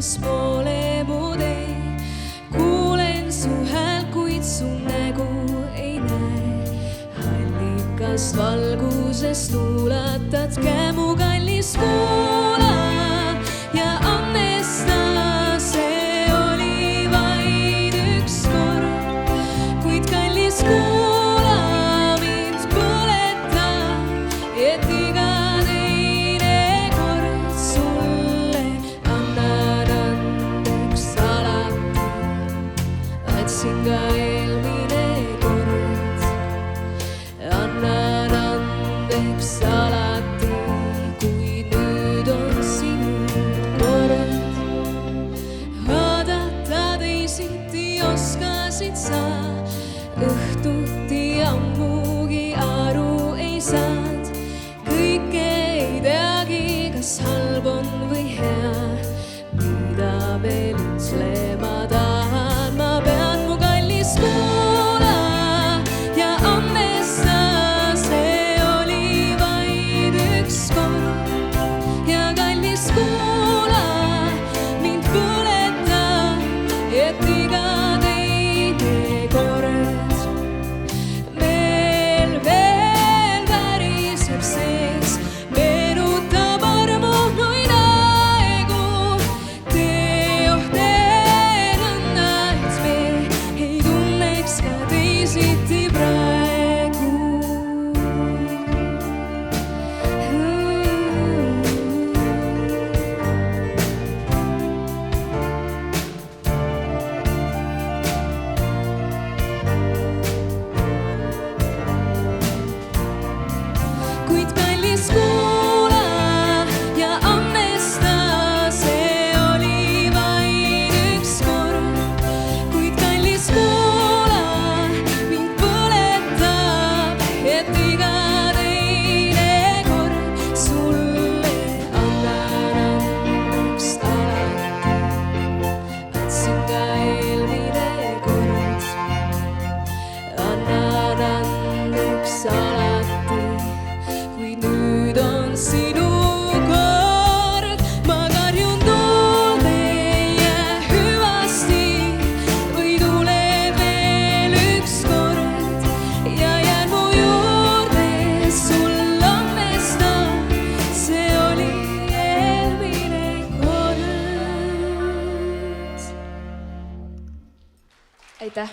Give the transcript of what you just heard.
vastaspoole mu tee. Kuulen su häält, kuid su nägu ei näe. Hallikast valgusest ulatad käe mu kallis kuula ja annesta. See oli vaid üks kord, kuid kallis kuula mind põleta, et iga teine kord sulle annan andeks alati. Andsin ka eelmine kord, annan andeks alati, kuid nüüd on sinu kord. Vaadata teisiti oskasid sa, õhtuti ammugi aru ei saad. Kõike ei teagi, kas halb on või hea, mida veel ütlema tahan. Ma pean mu kallis kuula ja annesta. See oli vaid üks kord ja kallis kuula mind põleta, et iga teine kord veel väriseb sees, meenutab armunuid aegu. Tee nõnda, et me ei tunneks ka teisiti praegu. Kuid kallis kuula ja annesta. See oli vaid üks kord, kuid kallis kuula mind põletab, et iga teine kord sulle annan andeks alati. Andsin ka eelmine kord, annan andeks alati, kuid nüüd on sinu kord. Ma karjun tuule ei jää hüvasti või tuleb veel üks kord ja jään mu juurde sul annesta. See oli eelmine kord. Aitäh!